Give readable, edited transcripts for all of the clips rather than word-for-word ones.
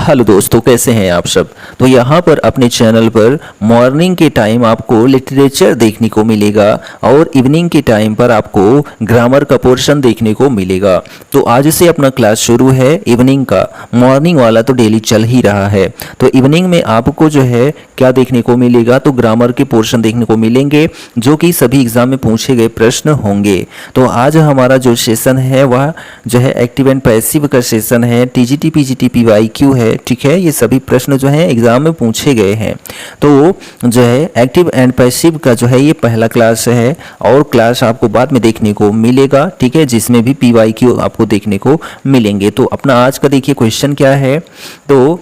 Hello दोस्तों, कैसे हैं आप सब। तो यहाँ पर अपने चैनल पर मॉर्निंग के टाइम आपको लिटरेचर देखने को मिलेगा और इवनिंग के टाइम पर आपको ग्रामर का पोर्शन देखने को मिलेगा। तो आज से अपना क्लास शुरू है इवनिंग का। मॉर्निंग वाला तो डेली चल ही रहा है, तो इवनिंग में आपको जो है क्या देखने को मिलेगा, तो ग्रामर के पोर्शन देखने को मिलेंगे जो कि सभी एग्जाम में पूछे गए प्रश्न होंगे। तो आज हमारा जो सेशन है वह जो है एक्टिव एंड पैसिव का सेशन है, टीजीटी पीजीटी पीवाईक्यू है। ठीक है, ये सभी प्रश्न जो हैं एग्जाम में पूछे गए हैं। तो जो है एक्टिव एंड पैसिव का जो है ये पहला क्लास है और क्लास आपको बाद में देखने को मिलेगा। ठीक है, जिसमें भी पीवाईक्यू आपको देखने को मिलेंगे। तो अपना आज का देखिए क्वेश्चन क्या है। तो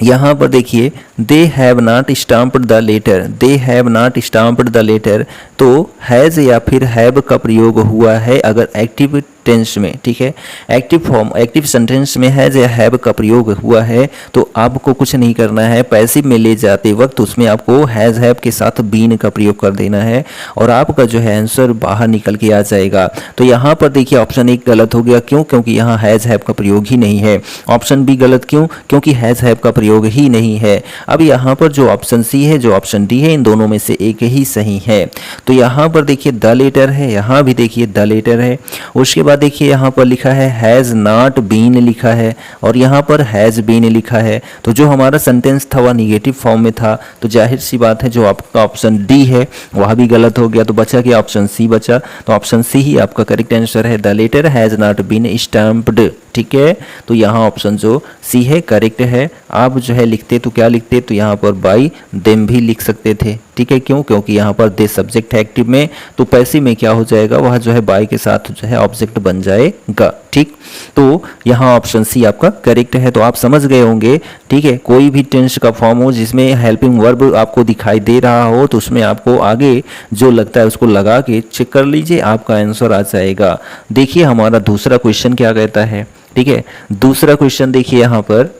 यहाँ पर देखिए they have not stamped the letter, they have not stamped the letter. तो हैज़ या फिर हैव का प्रयोग हुआ है अगर एक्टिव टेंस में। ठीक है, एक्टिव फॉर्म एक्टिव सेंटेंस में हैज़ या हैव का प्रयोग हुआ है तो आपको कुछ नहीं करना है। पैसिव में ले जाते वक्त उसमें आपको हैज़ हैव के साथ बीन का प्रयोग कर देना है और आपका जो है आंसर बाहर निकल के आ जाएगा। तो यहाँ पर देखिए ऑप्शन एक गलत हो गया। क्यों? क्योंकि यहाँ हैज़ हैव का प्रयोग ही नहीं है। ऑप्शन बी गलत क्यों? क्योंकि हैज़ हैव का प्रयोग ही नहीं है। अब यहाँ पर जो ऑप्शन सी है, जो ऑप्शन डी है, इन दोनों में से एक ही सही है। तो यहाँ पर देखिए द लेटर है, यहाँ भी देखिए द लेटर है। उसके बाद देखिए यहाँ पर लिखा है हैज़ नॉट बीन लिखा है और यहाँ पर हैज़ बीन लिखा है। तो जो हमारा सेंटेंस था वह निगेटिव फॉर्म में था, तो जाहिर सी बात है जो आपका ऑप्शन डी है वह भी गलत हो गया। तो बचा कि ऑप्शन सी बचा। तो ऑप्शन सी ही आपका करेक्ट आंसर है, the letter has not been stamped. ठीक है, तो यहाँ ऑप्शन जो सी है करेक्ट है। आप जो है लिखते तो क्या लिखते, तो यहाँ पर बाई देम भी लिख सकते थे। ठीक है, क्यों? क्योंकि यहाँ पर दे सब्जेक्ट है एक्टिव में, तो पैसिव में क्या हो जाएगा, वह जो है बाई के साथ जो है ऑब्जेक्ट बन जाएगा। ठीक, तो यहाँ ऑप्शन सी आपका करेक्ट है। तो आप समझ गए होंगे। ठीक है, कोई भी टेंस का फॉर्म हो जिसमें हेल्पिंग वर्ब आपको दिखाई दे रहा हो तो उसमें आपको आगे जो लगता है उसको लगा के चेक कर लीजिए, आपका आंसर आ जाएगा। देखिए हमारा दूसरा क्वेश्चन क्या कहता है। ठीक है, दूसरा क्वेश्चन देखिए यहाँ पर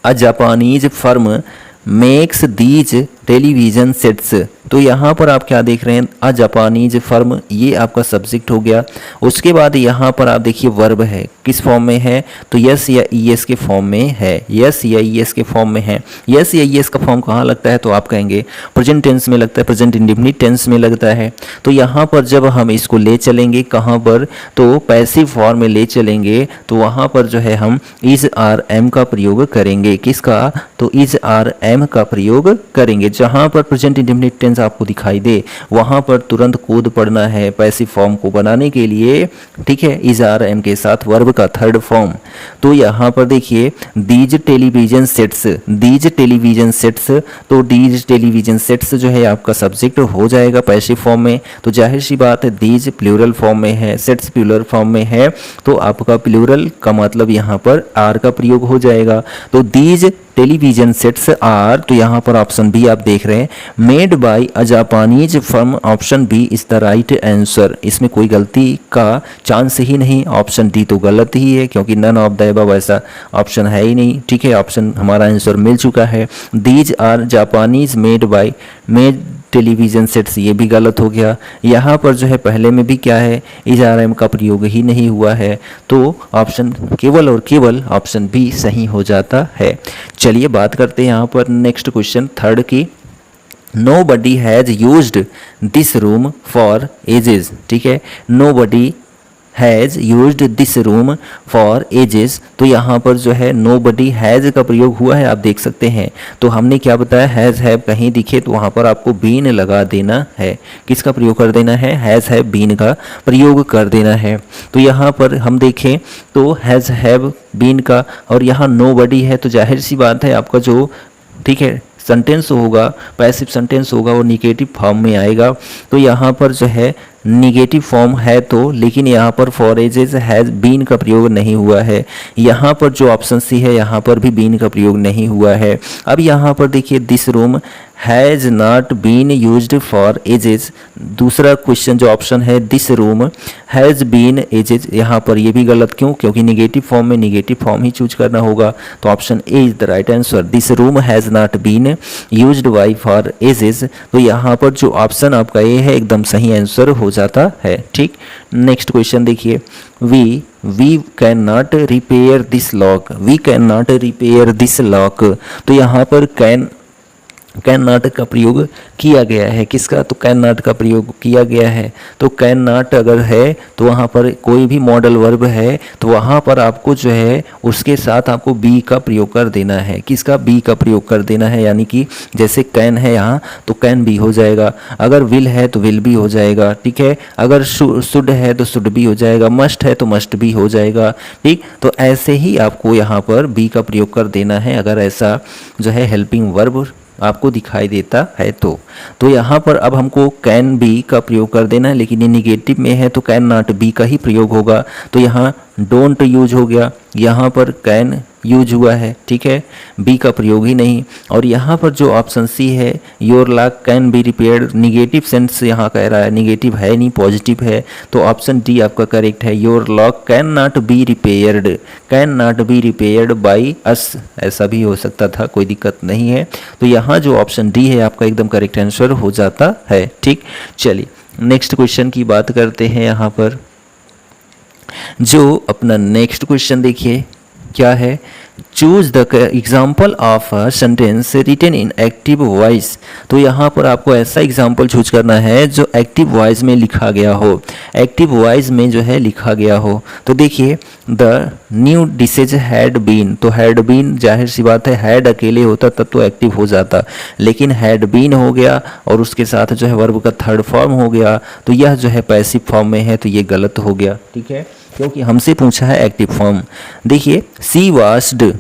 अ Japanese firm makes these television sets. तो यहाँ पर आप क्या देख रहे हैं, अ जापानीज फर्म, ये आपका सब्जेक्ट हो गया। उसके बाद यहाँ पर आप देखिए वर्ब है, किस फॉर्म में है, तो यस या ईएस के फॉर्म में है। यस या ईएस के फॉर्म में है। यस या ईएस का फॉर्म कहाँ लगता है, तो आप कहेंगे प्रेजेंट टेंस में लगता है, प्रेजेंट इंडेफिनिट टेंस में लगता है। तो यहाँ पर जब हम इसको ले चलेंगे कहाँ पर, तो पैसिव फॉर्म में ले चलेंगे तो वहाँ पर जो है हम इज आर एम का प्रयोग करेंगे। किसका, तो इज आर एम का प्रयोग करेंगे। जहाँ पर प्रेजेंट इंडेफिनिट टेंस आपको दिखाई दे वहां पर तुरंत कूद पड़ना है पैसिव फॉर्म को बनाने के लिए। ठीक है, इज आर एम के साथ वर्ब का थर्ड फॉर्म। तो यहाँ पर देखिए these television sets, these television sets, तो दीज टेलीविजन सेट्स जो है आपका सब्जेक्ट हो जाएगा पैसिव फॉर्म में। तो जाहिर सी बात है दीज प्लूरल फॉर्म में है, सेट्स प्लूरल फॉर्म में है, तो आपका प्लूरल का मतलब यहाँ पर आर का प्रयोग हो जाएगा। तो दीज टेलीविजन सेट्स आर, तो यहाँ पर ऑप्शन बी आप देख रहे हैं, made by a Japanese firm. Option B is the right answer. इसमें कोई गलती का चांस ही नहीं। ऑप्शन डी तो गलत ही है क्योंकि नन ऑफ द अबव ऐसा ऑप्शन है ही नहीं। ठीक है, ऑप्शन हमारा आंसर मिल चुका है। These are Japanese made by, made television sets, ये भी गलत हो गया। यहाँ पर जो है पहले में भी क्या है, इज आर एम का प्रयोग ही नहीं हुआ है, तो ऑप्शन केवल और केवल ऑप्शन बी सही हो जाता है। चलिए बात करते हैं यहाँ पर नेक्स्ट क्वेश्चन थर्ड की। Nobody has used this room for ages. ठीक है, nobody has used this room for ages. तो यहाँ पर जो है नोबडी हैज़ का प्रयोग हुआ है, आप देख सकते हैं। तो हमने क्या बताया, हैज़ हैव कहीं दिखे तो वहाँ पर आपको बीन लगा देना है। किसका प्रयोग कर देना है, हैज़ हैव बीन का प्रयोग कर देना है। तो यहाँ पर हम देखें तो हैज़ हैव बीन का, और यहाँ नोबडी है, तो जाहिर सी बात है आपका जो ठीक है सेंटेंस होगा, पैसिव सेंटेंस होगा, वो निगेटिव फॉर्म में आएगा। तो यहाँ पर जो है निगेटिव फॉर्म है तो, लेकिन यहाँ पर फॉर एजेस हैज़ बीन का प्रयोग नहीं हुआ है। यहाँ पर जो ऑप्शन सी है यहाँ पर भी बीन का प्रयोग नहीं हुआ है। अब यहाँ पर देखिए this room has not been used for ages. दूसरा क्वेश्चन जो ऑप्शन है this room has been ages, यहाँ पर ये भी गलत, क्यों? क्योंकि निगेटिव फॉर्म में निगेटिव फॉर्म ही चूज करना होगा। तो option A is the right answer, this room has not been used by for ages. तो यहाँ पर जो ऑप्शन आपका ए है एकदम सही आंसर हो जाता है। ठीक, नेक्स्ट क्वेश्चन देखिए, we can not repair this lock, we can not repair this lock. तो यहाँ पर कैन नॉट का प्रयोग किया गया है, किसका? तो कैन नॉट का प्रयोग किया गया है। तो कैन नॉट अगर है तो वहाँ पर कोई भी मॉडल वर्ब है तो वहाँ पर आपको जो है उसके साथ आपको बी का प्रयोग कर देना है। किसका? बी का प्रयोग कर देना है, यानी कि जैसे कैन है यहाँ तो कैन भी हो जाएगा, अगर विल है तो विल भी हो जाएगा। ठीक है, अगर शुड है तो शुड भी हो जाएगा, मस्ट है तो मस्ट भी हो जाएगा। ठीक, तो ऐसे ही आपको यहाँ पर बी का प्रयोग कर देना है अगर ऐसा जो है हेल्पिंग वर्ब आपको दिखाई देता है तो यहाँ पर अब हमको कैन बी का प्रयोग कर देना है, लेकिन ये निगेटिव में है तो कैन नॉट बी का ही प्रयोग होगा। तो यहाँ डोंट यूज हो गया, यहाँ पर कैन यूज हुआ है। ठीक है, बी का प्रयोग ही नहीं। और यहाँ पर जो ऑप्शन सी है your lock can be repaired, negative sense यहाँ कह रहा है, निगेटिव है नहीं पॉजिटिव है, तो ऑप्शन डी आपका करेक्ट है, your lock can not be repaired, can not be repaired by us, ऐसा भी हो सकता था, कोई दिक्कत नहीं है। तो यहाँ जो ऑप्शन डी है आपका एकदम करेक्ट आंसर हो जाता है। ठीक, चलिए नेक्स्ट क्वेश्चन की बात करते हैं। यहाँ पर जो अपना नेक्स्ट क्वेश्चन देखिए क्या है, choose the example of a sentence written in active voice. तो यहाँ पर आपको ऐसा एग्जाम्पल चूज करना है जो एक्टिव वॉइस में लिखा गया हो, एक्टिव वॉइस में जो है लिखा गया हो। तो देखिए, the new dishes had been, तो हैड बीन जाहिर सी बात है, हैड अकेले होता तब तो एक्टिव हो जाता, लेकिन हैड बीन हो गया और उसके साथ जो है वर्ब का थर्ड फॉर्म हो गया, तो यह जो है पैसिव फॉर्म में है, तो ये गलत हो गया। ठीक है, क्योंकि हमसे पूछा है एक्टिव फॉर्म। देखिए, she washed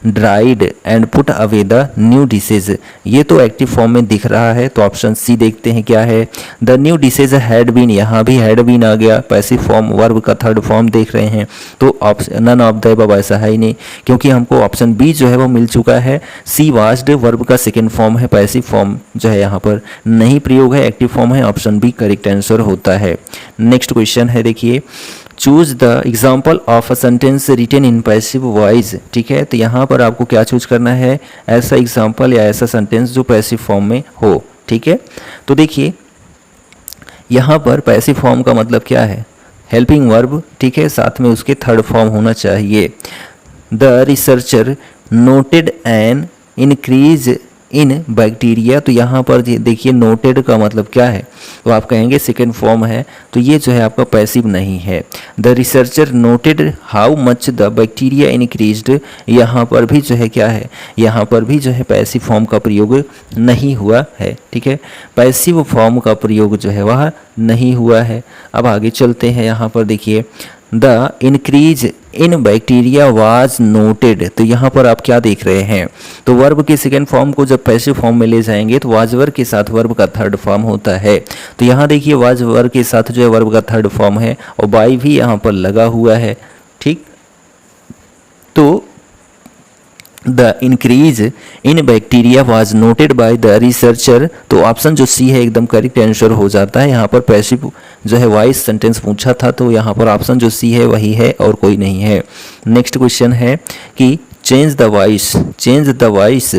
dried and put away the new dishes, ये तो एक्टिव फॉर्म में दिख रहा है, तो ऑप्शन सी देखते हैं क्या है। The new dishes had been, यहाँ भी हैड बीन आ गया, पैसिव फॉर्म, वर्ब का थर्ड फॉर्म देख रहे हैं, तो option none of the above ऐसा है ही नहीं, क्योंकि हमको ऑप्शन बी जो है वो मिल चुका है। सी वाश्ड वर्ब का सेकेंड फॉर्म है, पैसिव फॉर्म जो है यहाँ पर नहीं प्रयोग है, एक्टिव फॉर्म है, ऑप्शन बी करेक्ट आंसर होता है। नेक्स्ट क्वेश्चन है देखिए, choose the example of a sentence written in passive voice. ठीक है, तो यहाँ पर आपको क्या चूज करना है, ऐसा एग्जाम्पल या ऐसा सेंटेंस जो पैसिव फॉर्म में हो। ठीक है, तो देखिए यहाँ पर पैसिव फॉर्म का मतलब क्या है, हेल्पिंग वर्ब। ठीक है, साथ में उसके थर्ड फॉर्म होना चाहिए। The researcher noted an increase in bacteria, तो यहाँ पर देखिए नोटेड का मतलब क्या है, तो आप कहेंगे सेकेंड फॉर्म है, तो ये जो है आपका पैसिव नहीं है। The researcher noted how much the bacteria increased, यहाँ पर भी जो है क्या है, यहाँ पर भी जो है पैसिव फॉर्म का प्रयोग नहीं हुआ है। ठीक है, पैसिव फॉर्म का प्रयोग जो है वह नहीं हुआ है। अब आगे चलते हैं, यहाँ पर देखिए, the increase in bacteria was noted, तो यहाँ पर आप क्या देख रहे हैं, तो वर्ब के सेकेंड फॉर्म को जब पैसिव फॉर्म में ले जाएंगे तो वाज वर्ब के साथ वर्ब का थर्ड फॉर्म होता है। तो यहाँ देखिए वाज वर्ब के साथ जो है वर्ब का थर्ड फॉर्म है और बाई भी यहाँ पर लगा हुआ है। ठीक, तो the increase in bacteria was noted by the researcher, तो ऑप्शन जो सी है एकदम करेक्ट आंसर हो जाता है। यहाँ पर पैसिव जो है वॉइस सेंटेंस पूछा था, तो यहाँ पर ऑप्शन जो सी है वही है और कोई नहीं है। नेक्स्ट क्वेश्चन है कि change the voice, change the voice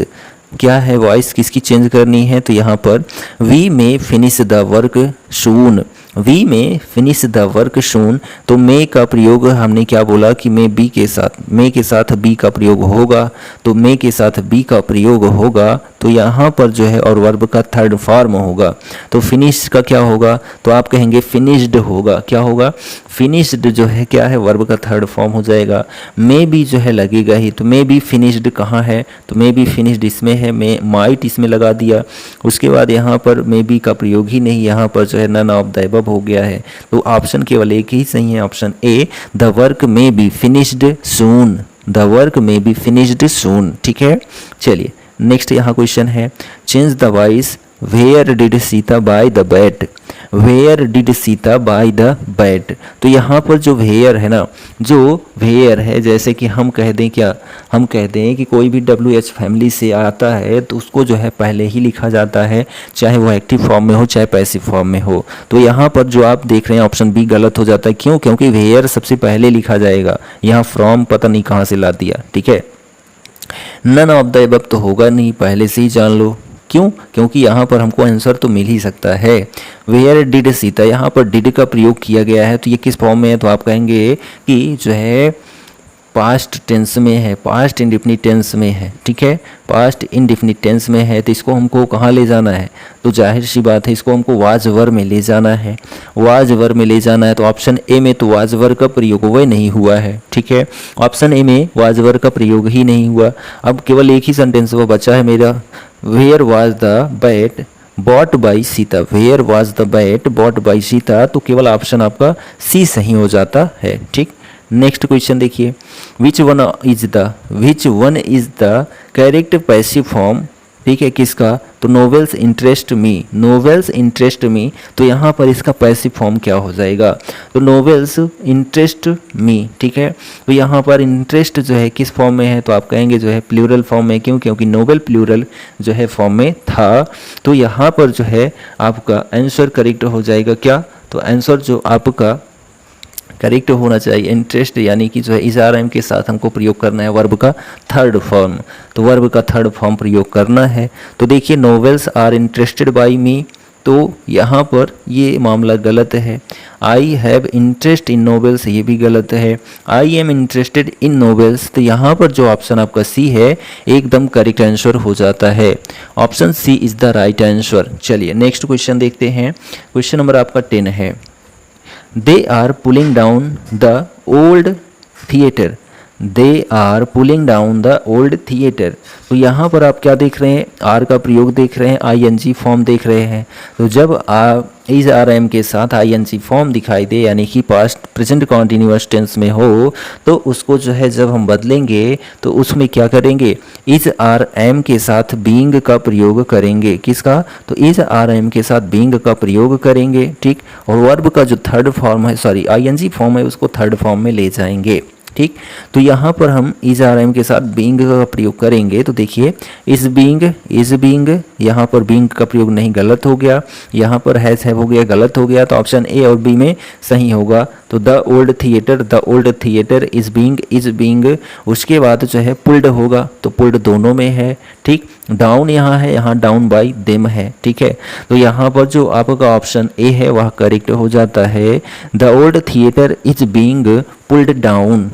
क्या है, वॉइस किसकी चेंज करनी है, तो यहाँ पर we may finish the work soon, we may finish the work soon, तो मे का प्रयोग हमने क्या बोला कि मे बी के साथ, मे के साथ बी का प्रयोग होगा, तो मे के साथ बी का प्रयोग होगा, तो यहाँ पर जो है और वर्ब का थर्ड फॉर्म होगा, तो फिनिश का क्या होगा, तो आप कहेंगे फिनिश्ड होगा, क्या होगा, फिनिश्ड जो है क्या है, वर्ब का थर्ड फॉर्म हो जाएगा। मे बी जो है लगेगा ही, तो मे बी फिनिश्ड कहाँ है, तो मे बी फिनिश्ड इसमें है, मे माइट इसमें लगा दिया, उसके बाद यहाँ पर मे बी का प्रयोग ही नहीं, यहाँ पर जो है नन ऑफ द अबव हो गया है, तो ऑप्शन केवल एक ही सही है, option A, the work may be finished soon, the work may be finished soon. ठीक है, चलिए नेक्स्ट यहाँ क्वेश्चन है, change the voice where did Sita buy the bat, where did Sita buy the bat. तो यहाँ पर जो वेयर है ना, जो वेयर है, जैसे कि हम कह दें क्या, हम कह दें कि कोई भी WH फैमिली से आता है तो उसको जो है पहले ही लिखा जाता है, चाहे वो एक्टिव फॉर्म में हो चाहे पैसिव फॉर्म में हो। तो यहाँ पर जो आप देख रहे हैं ऑप्शन बी गलत हो जाता है। क्यों? क्योंकि वेयर सबसे पहले लिखा जाएगा, यहाँ फ्रॉम पता नहीं कहाँ से ला दिया। ठीक है, नन ऑफ द अबव तो होगा नहीं, पहले से ही जान लो। क्यों? क्योंकि यहाँ पर हमको आंसर तो मिल ही सकता है। वेयर डिड सीता, यहाँ पर डिड का प्रयोग किया गया है, तो ये किस फॉर्म में है? तो आप कहेंगे कि जो है पास्ट टेंस में है, पास्ट इंडेफिनिट टेंस में है। ठीक है, पास्ट इंडेफिनिट टेंस में है, तो इसको हमको कहाँ ले जाना है? तो जाहिर सी बात है इसको हमको वाज वर में ले जाना है। वाज वर में ले जाना है तो ऑप्शन ए में तो वाज वर का प्रयोग वह नहीं हुआ है। ठीक है, ऑप्शन ए में वाज वर का प्रयोग ही नहीं हुआ। अब केवल एक ही सेंटेंस वो बचा है मेरा, where was the bat bought by Sita. Where was the bat bought by Sita, तो केवल ऑप्शन आपका सी सही हो जाता है। ठीक, नेक्स्ट क्वेश्चन देखिए, which one is the correct passive form. ठीक है, किसका? तो novels interest me, novels interest me, तो यहाँ पर इसका पैसिव फॉर्म क्या हो जाएगा? तो नोवेल्स इंटरेस्ट मी। ठीक है, तो यहाँ पर इंटरेस्ट जो है किस फॉर्म में है? तो आप कहेंगे जो है प्लूरल फॉर्म में। क्यों? क्योंकि नोवेल प्लूरल जो है फॉर्म में था। तो यहाँ पर जो है आपका आंसर करेक्ट हो जाएगा क्या? तो आंसर जो आपका करेक्ट होना चाहिए इंटरेस्ट, यानी कि जो है इस आर एम के साथ हमको प्रयोग करना है वर्ब का थर्ड फॉर्म। तो वर्ब का थर्ड फॉर्म प्रयोग करना है। तो देखिए नोवेल्स आर इंटरेस्टेड बाई मी, तो यहाँ पर ये मामला गलत है। I have interest in novels, ये भी गलत है। I am interested in novels, तो यहाँ पर जो ऑप्शन आपका सी है एकदम करेक्ट आंसर हो जाता है। Option C is the right answer. चलिए नेक्स्ट क्वेश्चन देखते हैं। क्वेश्चन नंबर आपका 10 है, they are pulling down the old theater, they are pulling down the old theater। तो यहाँ पर आप क्या देख रहे हैं? आर का प्रयोग देख रहे हैं, ING फॉर्म देख रहे हैं। तो जब इस RM के साथ ING फॉर्म दिखाई दे, यानी कि पास्ट प्रेजेंट कॉन्टिन्यूअस टेंस में हो, तो उसको जो है जब हम बदलेंगे तो उसमें क्या करेंगे? इस RM के साथ बीइंग का प्रयोग करेंगे। किसका? तो इस RM के साथ बीइंग का प्रयोग करेंगे। ठीक, और वर्ब का जो थर्ड फॉर्म है, सॉरी ING फॉर्म है, उसको थर्ड फॉर्म में ले जाएंगे। ठीक, तो यहाँ पर हम इज आर एम के साथ बीइंग का प्रयोग करेंगे। तो देखिए इज बीइंग, यहाँ पर बीइंग का प्रयोग नहीं, गलत हो गया। यहाँ पर हैज हैव हो गया, गलत हो गया। तो ऑप्शन ए और बी में सही होगा। तो the old theatre is being, उसके बाद जो है पुल्ड होगा, तो पुल्ड दोनों में है। ठीक, डाउन यहाँ है, यहाँ डाउन बाई देम है। ठीक है, तो यहाँ पर जो आपका ऑप्शन ए है वह करेक्ट हो जाता है। The old theatre is being pulled down,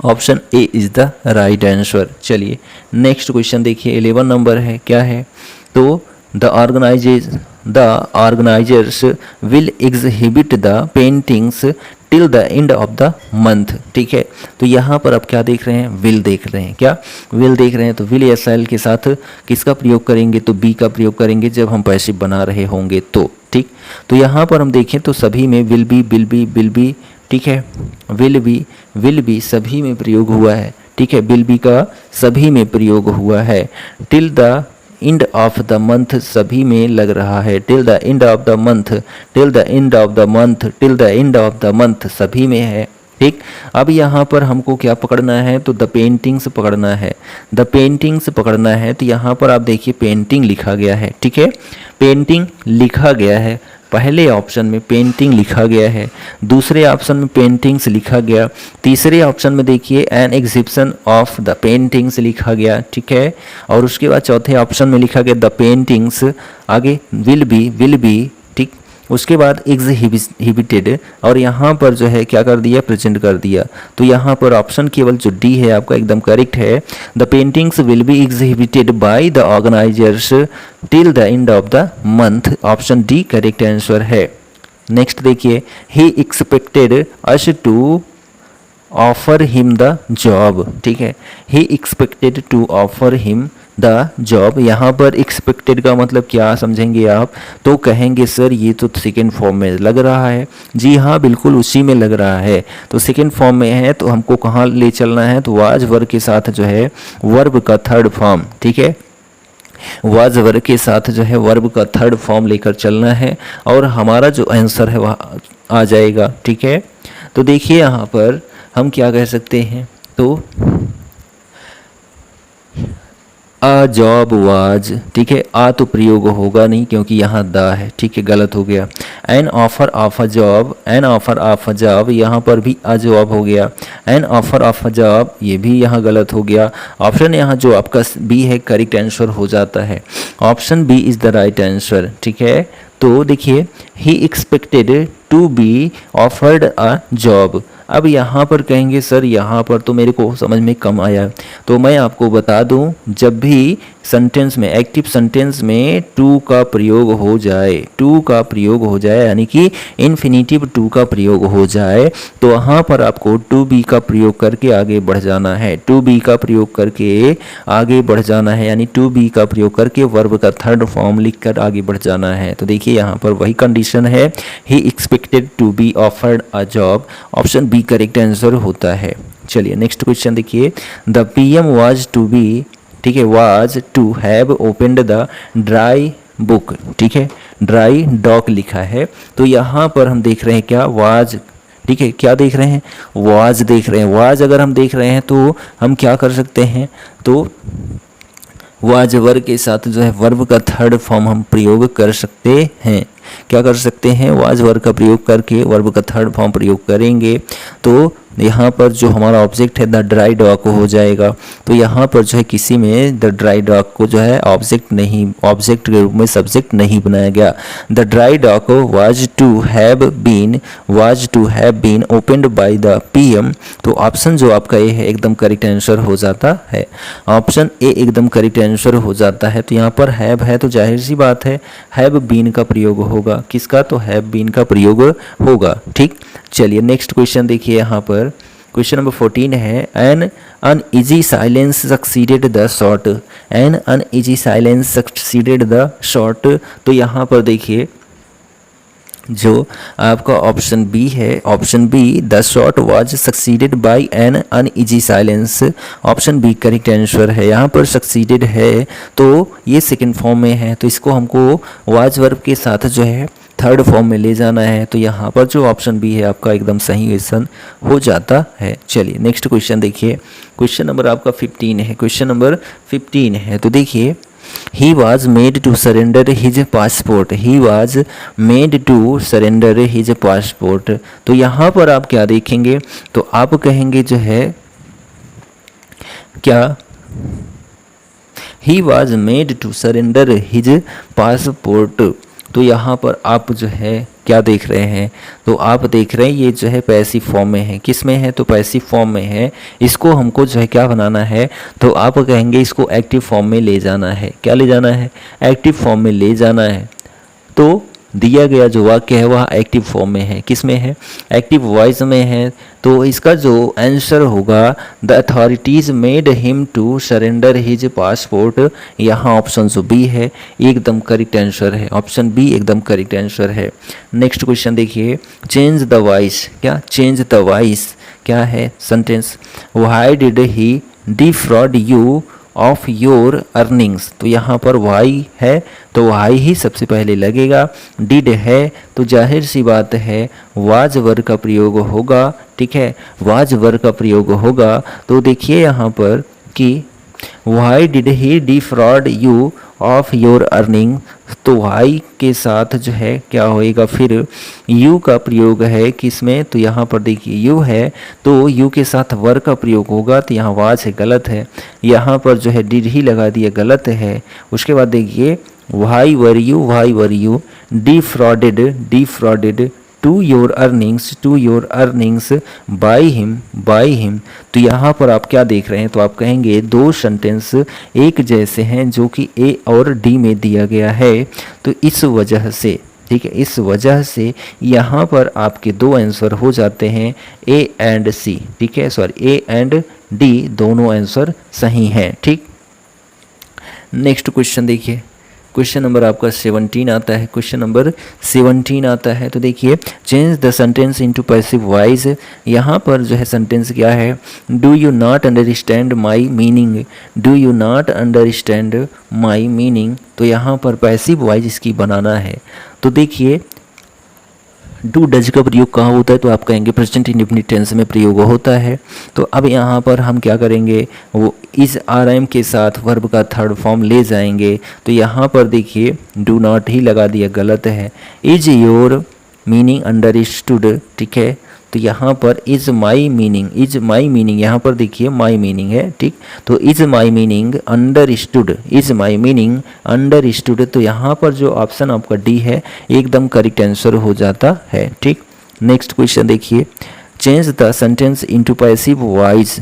option A is the right answer. चलिए नेक्स्ट क्वेश्चन देखिए, 11 नंबर है, क्या है? तो the organisers will exhibit the paintings till the end of the month. ठीक है, तो यहाँ पर आप क्या देख रहे हैं? विल देख रहे हैं। क्या विल देख रहे हैं? तो विल या शैल के साथ किसका प्रयोग करेंगे? तो बी का प्रयोग करेंगे जब हम पैसिव बना रहे होंगे तो। ठीक, तो यहाँ पर हम देखें तो सभी में विल बी, ठीक है, विल बी सभी में प्रयोग हुआ है। ठीक है, विल बी का सभी में प्रयोग हुआ है। Till the end of the month सभी में लग रहा है। Till the end of the month सभी में है। ठीक, अब यहाँ पर हमको क्या पकड़ना है? तो द पेंटिंग्स पकड़ना है। तो यहाँ पर आप देखिए पेंटिंग लिखा गया है। ठीक है, पेंटिंग लिखा गया है, पहले ऑप्शन में पेंटिंग लिखा गया है, दूसरे ऑप्शन में पेंटिंग्स लिखा गया, तीसरे ऑप्शन में देखिए an exhibition of the paintings लिखा गया। ठीक है, और उसके बाद चौथे ऑप्शन में लिखा गया द पेंटिंग्स, आगे विल बी। ठीक, उसके बाद एग्जिबिटेड, और यहाँ पर जो है क्या कर दिया? प्रेजेंट कर दिया। तो यहाँ पर ऑप्शन केवल जो डी है आपका एकदम करेक्ट है। The paintings will be exhibited by the organisers till the end of the month, option D correct answer है। नेक्स्ट देखिए, he expected us to offer him the job. ठीक है, he expected to offer him the job. यहाँ पर expected का मतलब क्या समझेंगे आप? तो कहेंगे सर ये तो सेकेंड फॉर्म में लग रहा है। जी हाँ, बिल्कुल उसी में लग रहा है। तो सेकेंड फॉर्म में है तो हमको कहाँ ले चलना है? तो वाज वर्ब के साथ जो है वर्ब का थर्ड फॉर्म। ठीक है, वाज वर्ब के साथ जो है वर्ब का थर्ड फॉर्म लेकर चलना है और हमारा जो आंसर है वह आ जाएगा। ठीक है, तो देखिए यहाँ पर हम क्या कह सकते हैं, तो अ जॉब वाज, ठीक है, आ तो प्रयोग होगा नहीं क्योंकि यहाँ द है, ठीक है, गलत हो गया। An offer of a job, an offer of a job, यहाँ पर भी अ जॉब हो गया। An offer of a job, ये भी यहाँ गलत हो गया। ऑप्शन यहाँ जो आपका बी है करेक्ट आंसर हो जाता है। Option B is the right answer. ठीक है, तो देखिए he expected to be offered a job. अब यहाँ पर कहेंगे सर यहाँ पर तो मेरे को समझ में कम आया, तो मैं आपको बता दूं, जब भी सेंटेंस में एक्टिव सेंटेंस में टू का प्रयोग हो जाए, टू का प्रयोग हो जाए यानी कि इन्फिनिटिव टू का प्रयोग हो जाए, तो वहाँ पर आपको टू बी का प्रयोग करके आगे बढ़ जाना है। टू बी का प्रयोग करके आगे बढ़ जाना है, यानी टू बी का प्रयोग करके वर्ब का थर्ड फॉर्म लिखकर आगे बढ़ जाना है। तो देखिए यहाँ पर वही कंडीशन है, he expected to be offered a job, option B correct answer होता है। चलिए नेक्स्ट क्वेश्चन देखिए, the PM was to be, ठीक है, was to have opened the dry book, ठीक है, ड्राई डॉक लिखा है, तो यहाँ पर हम देख रहे हैं क्या, वाज, ठीक है, क्या देख रहे हैं, वाज देख रहे हैं। वाज अगर हम देख रहे हैं तो हम क्या कर सकते हैं, तो वाज वर्ब के साथ जो है वर्ब का थर्ड फॉर्म हम प्रयोग कर सकते हैं। क्या कर सकते हैं, वाज वर्ब का प्रयोग करके वर्ब का थर्ड फॉर्म प्रयोग करेंगे, तो यहाँ पर जो हमारा ऑब्जेक्ट है द ड्राई डॉग हो जाएगा। तो यहाँ पर जो है किसी में द ड्राई डॉग को जो है ऑब्जेक्ट नहीं, ऑब्जेक्ट के रूप में सब्जेक्ट नहीं बनाया गया। The dry dock was to have been opened by the PM, तो ऑप्शन जो आपका ए है एकदम करेक्ट आंसर हो जाता है। ऑप्शन ए एकदम करेक्ट आंसर हो जाता है। तो यहाँ पर हैव है तो जाहिर सी बात है हैव बीन का प्रयोग होगा, किसका, तो हैव बीन का प्रयोग होगा। ठीक, चलिए नेक्स्ट क्वेश्चन देखिए, यहाँ पर क्वेश्चन नंबर 14 है, an uneasy silence succeeded the shot, an uneasy silence succeeded the shot, तो यहाँ पर देखिए जो आपका ऑप्शन बी है, option B the shot was succeeded by an uneasy silence, option B correct answer है। यहाँ पर सक्सीडेड है तो ये सेकंड फॉर्म में है, तो इसको हमको वाज वर्ब के साथ जो है थर्ड फॉर्म में ले जाना है, तो यहाँ पर जो ऑप्शन बी है आपका एकदम सही आंसर हो जाता है। चलिए नेक्स्ट क्वेश्चन देखिए, क्वेश्चन नंबर आपका 15 है, क्वेश्चन नंबर 15 है, तो देखिए He was made to surrender his passport. He was made to surrender his passport. तो यहाँ पर आप क्या देखेंगे, तो आप कहेंगे जो है क्या, He was made to surrender his passport, तो यहाँ पर आप जो है क्या देख रहे हैं, तो आप देख रहे हैं ये जो है पैसिव फॉर्म में है, किस में है, तो पैसिव फॉर्म में है। इसको हमको जो है क्या बनाना है, तो आप कहेंगे इसको एक्टिव फॉर्म में ले जाना है। क्या ले जाना है, एक्टिव फॉर्म में ले जाना है। तो दिया गया जो वाक्य है वह एक्टिव फॉर्म में है, किस में है, एक्टिव वॉइस में है। तो इसका जो आंसर होगा the authorities made him to surrender his passport, यहाँ ऑप्शन जो बी है एकदम करेक्ट आंसर है, ऑप्शन बी एकदम करेक्ट आंसर है। नेक्स्ट क्वेश्चन देखिए, चेंज द वॉइस, क्या, चेंज द वॉइस क्या है sentence, why did he defraud you of your earnings, तो यहाँ पर वाई है तो वाई ही सबसे पहले लगेगा। डिड है तो जाहिर सी बात है वाज वर्ब का प्रयोग होगा, ठीक है, वाज वर्ब का प्रयोग होगा। तो देखिए यहाँ पर कि why did he defraud you of your earning, तो वाई के साथ जो है क्या होएगा, फिर यू का प्रयोग है किसमें, तो यहाँ पर देखिए यू है तो यू के साथ वर्ब का प्रयोग होगा, तो यहाँ वाज है गलत है, यहाँ पर जो है डिड ही लगा दिया गलत है। उसके बाद देखिए why were you defrauded to your earnings by him, तो यहाँ पर आप क्या देख रहे हैं, तो आप कहेंगे दो सेंटेंस एक जैसे हैं जो कि ए और डी में दिया गया है, तो इस वजह से, ठीक है, इस वजह से यहाँ पर आपके दो आंसर हो जाते हैं ए एंड सी, ठीक है, सॉरी ए एंड डी दोनों आंसर सही हैं। ठीक, नेक्स्ट क्वेश्चन देखिए, क्वेश्चन नंबर आपका 17 आता है। क्वेश्चन नंबर 17 आता है, तो देखिए change the sentence into passive voice. यहाँ पर जो है सेंटेंस क्या है, do you not understand my meaning, do you not understand my meaning. तो यहाँ पर पैसिव वॉइस इसकी बनाना है। तो देखिए डू डज का प्रयोग कहाँ होता है, तो आप कहेंगे प्रेजेंट इंडेफिनिट टेंस में प्रयोग होता है। तो अब यहाँ पर हम क्या करेंगे, वो इस आर के साथ वर्ब का थर्ड फॉर्म ले जाएंगे। तो यहाँ पर देखिए डू नॉट ही लगा दिया, गलत है। इज योर मीनिंग अंडरस्टूड, ठीक है। तो यहाँ पर इज माई मीनिंग, यहाँ पर देखिए माई मीनिंग है, ठीक। तो is my meaning understood, is my meaning understood. तो यहाँ पर जो ऑप्शन आपका डी है एकदम करेक्ट आंसर हो जाता है, ठीक। नेक्स्ट क्वेश्चन देखिए, change the sentence into passive voice.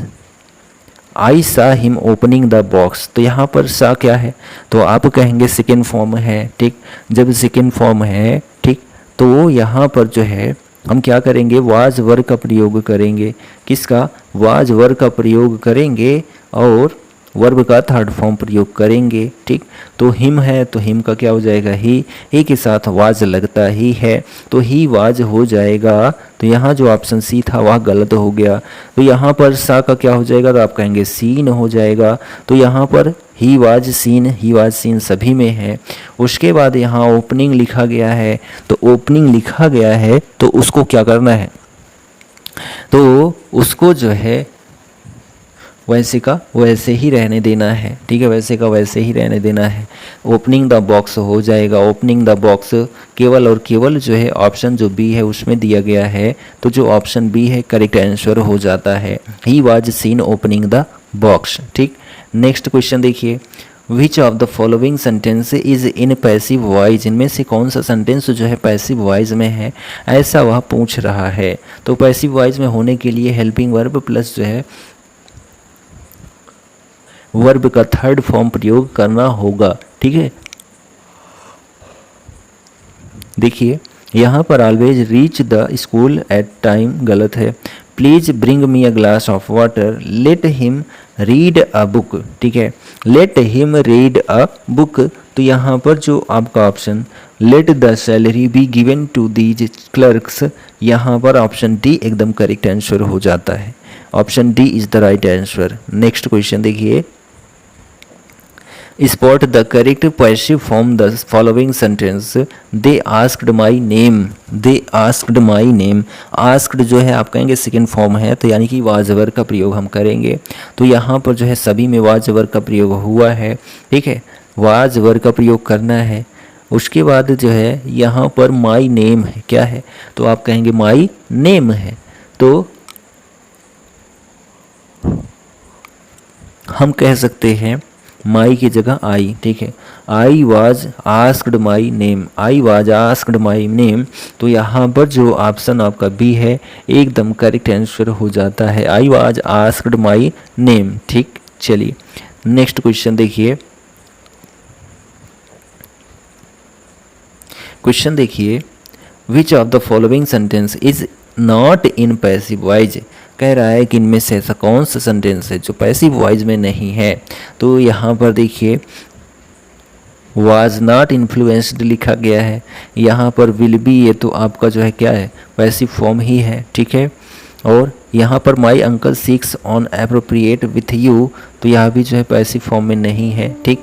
आई सा हिम ओपनिंग द बॉक्स। तो यहाँ पर सा क्या है, तो आप कहेंगे सेकेंड फॉर्म है, ठीक। जब सेकेंड फॉर्म है, ठीक, तो यहाँ पर जो है हम क्या करेंगे, वाज वर्ग का प्रयोग करेंगे। किसका, वाज वर्ग का प्रयोग करेंगे और वर्ब का थर्ड फॉर्म प्रयोग करेंगे, ठीक। तो हिम है तो हिम का क्या हो जाएगा, ही के साथ वाज लगता ही है तो ही वाज हो जाएगा। तो यहाँ जो ऑप्शन सी था वह गलत हो गया। तो यहाँ पर सा का क्या हो जाएगा, तो आप कहेंगे सीन हो जाएगा। तो यहाँ पर ही वाज सीन सभी में है। उसके बाद यहाँ ओपनिंग लिखा गया है, तो ओपनिंग लिखा गया है तो उसको क्या करना है, तो उसको जो है वैसे का वैसे ही रहने देना है, ठीक है, वैसे का वैसे ही रहने देना है। ओपनिंग द बॉक्स हो जाएगा। ओपनिंग द बॉक्स केवल और केवल जो है ऑप्शन जो बी है उसमें दिया गया है, तो जो ऑप्शन बी है करेक्ट आंसर हो जाता है। He was scene opening the box, ठीक। नेक्स्ट क्वेश्चन देखिए, which of the following sentence is in passive voice. इनमें से कौन सा सेंटेंस जो है पैसिव वॉइस में है, ऐसा वह पूछ रहा है। तो पैसिव वॉइस में होने के लिए हेल्पिंग वर्ब प्लस जो है वर्ब का थर्ड फॉर्म प्रयोग करना होगा, ठीक है। देखिए यहाँ पर always reach the school at time गलत है। Please bring me a glass of water, let him read a book, ठीक है, let him read a book. तो यहाँ पर जो आपका option let the salary be given to these clerks, यहाँ पर ऑप्शन डी एकदम करेक्ट आंसर हो जाता है। Option D is the right answer. Next question देखिए, spot the correct passive form the following sentence. They asked my name, they asked my name. Asked जो है आप कहेंगे सेकेंड फॉर्म है, तो यानी कि वाज वर्ग का प्रयोग हम करेंगे। तो यहाँ पर जो है सभी में वाज वर्ग का प्रयोग हुआ है, ठीक है, वाज वर्ग का प्रयोग करना है। उसके बाद जो है यहाँ पर माई नेम है, क्या है, तो आप कहेंगे माई नेम है। तो हम कह सकते हैं माई की जगह आई, ठीक है। I was asked my name, I was asked my name. तो यहाँ पर जो ऑप्शन आपका बी है एकदम करेक्ट आंसर हो जाता है। I was asked my name, ठीक। चलिए नेक्स्ट क्वेश्चन देखिए, क्वेश्चन देखिए, which of the following sentence is not in passive voice. कह रहा है कि इनमें से ऐसा कौन सा सेंटेंस है जो पैसिव वॉइस में नहीं है। तो यहाँ पर देखिए वाज नॉट इन्फ्लुएंस्ड लिखा गया है, यहाँ पर विल बी, ये तो आपका जो है क्या है पैसिव फॉर्म ही है, ठीक है। और यहाँ पर my uncle seeks on appropriate with you, तो यहाँ भी जो है पैसिव फॉर्म में नहीं है, ठीक।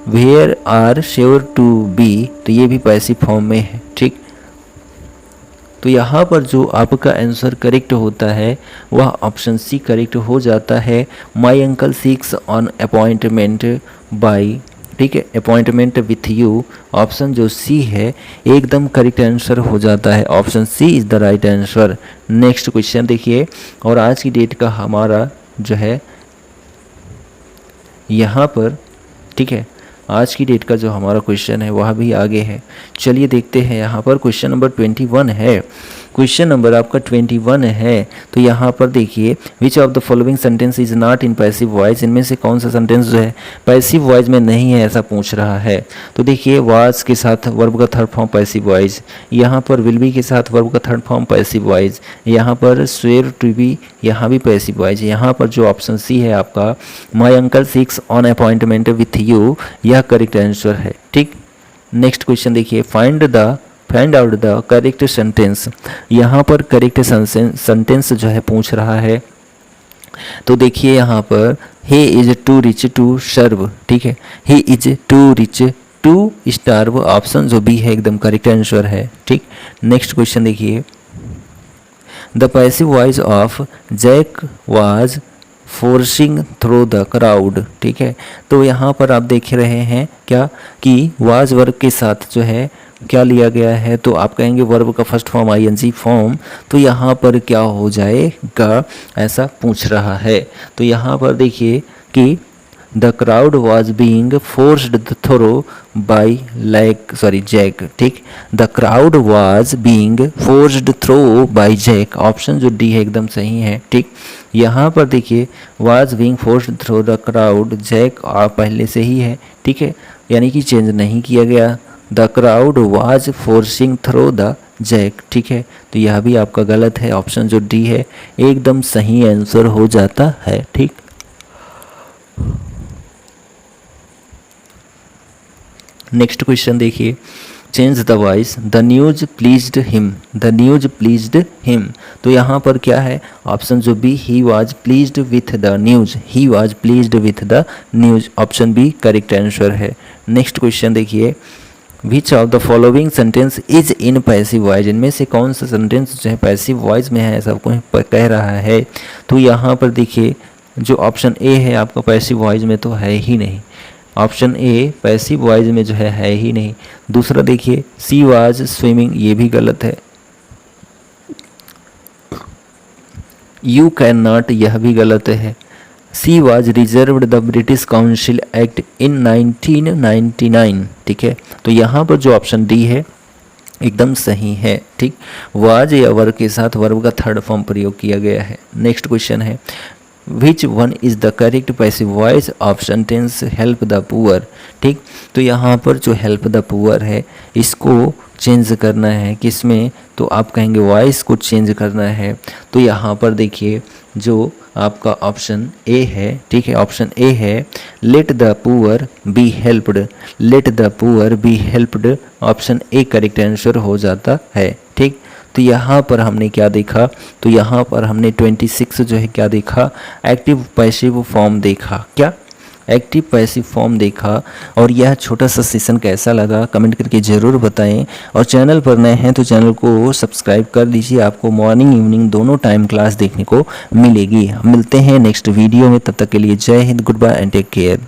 Where are sure to be, तो ये भी पैसिव फॉर्म में है, ठीक। तो यहाँ पर जो आपका आंसर करेक्ट होता है वह ऑप्शन सी करेक्ट हो जाता है। My uncle seeks on appointment by, ठीक है, अपॉइंटमेंट विथ यू। ऑप्शन जो सी है एकदम करेक्ट आंसर हो जाता है। Option C is the right answer. Next question देखिए, और आज की डेट का हमारा जो है यहाँ पर, ठीक है, आज की डेट का जो हमारा क्वेश्चन है वह भी आगे है। चलिए देखते हैं, यहाँ पर क्वेश्चन नंबर 21 है। क्वेश्चन नंबर आपका 21 है। तो यहाँ पर देखिए, which of the following sentence is not in passive voice, इनमें से कौन सा सेंटेंस जो है पैसिव वॉइस में नहीं है, ऐसा पूछ रहा है। तो देखिए, वाज के साथ वर्ब का थर्ड फॉर्म पैसिव वॉइस, यहाँ पर विल बी के साथ वर्ब का थर्ड फॉर्म पैसिव वॉइस, यहाँ पर स्वेयर टू बी, यहाँ भी पैसिव वॉइस, यहाँ पर जो ऑप्शन सी है आपका my uncle six on appointment with you, यह करेक्ट आंसर है। ठीक, नेक्स्ट क्वेश्चन देखिए, find out the correct sentence. यहाँ पर करेक्ट सेंटेंस जो है पूछ रहा है। तो देखिए यहाँ पर he is too rich to serve, ठीक है, he is too rich to starve, option जो बी है एकदम करेक्ट आंसर है। ठीक, नेक्स्ट क्वेश्चन देखिए, the passive voice of Jack was forcing through the crowd, ठीक है। तो यहाँ पर आप देख रहे हैं क्या कि वाज वर्ब के साथ जो है क्या लिया गया है, तो आप कहेंगे वर्ब का फर्स्ट फॉर्म आईएनजी फॉर्म, तो यहाँ पर क्या हो जाएगा, ऐसा पूछ रहा है। तो यहाँ पर देखिए कि the crowd was being forced throw by Jack, ठीक, the crowd was being forced throw by Jack, option जो डी है एकदम सही है। ठीक, यहाँ पर देखिए was being forced throw the crowd, Jack पहले से ही है, ठीक है, यानी कि चेंज नहीं किया गया। The crowd was forcing through the Jack, ठीक है, तो यह भी आपका गलत है, ऑप्शन जो डी है एकदम सही आंसर हो जाता है। ठीक, नेक्स्ट क्वेश्चन देखिए, change the voice, the news pleased him, the news pleased him, तो यहाँ पर क्या है, ऑप्शन जो B he was pleased with the news, he was pleased with the news, option B correct answer है। Next question देखिए, which of the following sentence is in passive voice, इनमें से कौन सा सेंटेंस जो है पैसिव वॉइस में है, ऐसा कोई कह रहा है। तो यहाँ पर देखिए जो ऑप्शन ए है आपका पैसिव वॉइस में तो है ही नहीं, ऑप्शन ए पैसिव वॉइस में जो है ही नहीं। दूसरा देखिए सी वाज स्विमिंग, ये भी गलत है। यू कैन नॉट, यह भी गलत है। She was reserved the British council act in 1999, ठीक है, तो यहाँ पर जो ऑप्शन डी है एकदम सही है। ठीक, वाज या वर्ब के साथ वर्ब का थर्ड फॉर्म प्रयोग किया गया है। नेक्स्ट क्वेश्चन है, which one is the correct passive voice of sentence help the poor. ठीक, तो यहाँ पर जो हेल्प द पुअर है इसको चेंज करना है किसमें, तो आप कहेंगे वॉइस को चेंज करना है। तो यहाँ पर देखिए जो आपका ऑप्शन ए है, ठीक है, ऑप्शन ए है let the poor be helped, let the poor be helped, option A correct answer हो जाता है। ठीक, तो यहाँ पर हमने क्या देखा, तो यहाँ पर हमने 26 जो है क्या देखा, एक्टिव पैसिव फॉर्म देखा, क्या एक्टिव पैसिव फॉर्म देखा। और यह छोटा सा सेशन कैसा लगा कमेंट करके ज़रूर बताएं, और चैनल पर नए हैं तो चैनल को सब्सक्राइब कर लीजिए, आपको मॉर्निंग इवनिंग दोनों टाइम क्लास देखने को मिलेगी। मिलते हैं नेक्स्ट वीडियो में, तब तक के लिए जय हिंद, goodbye and take care.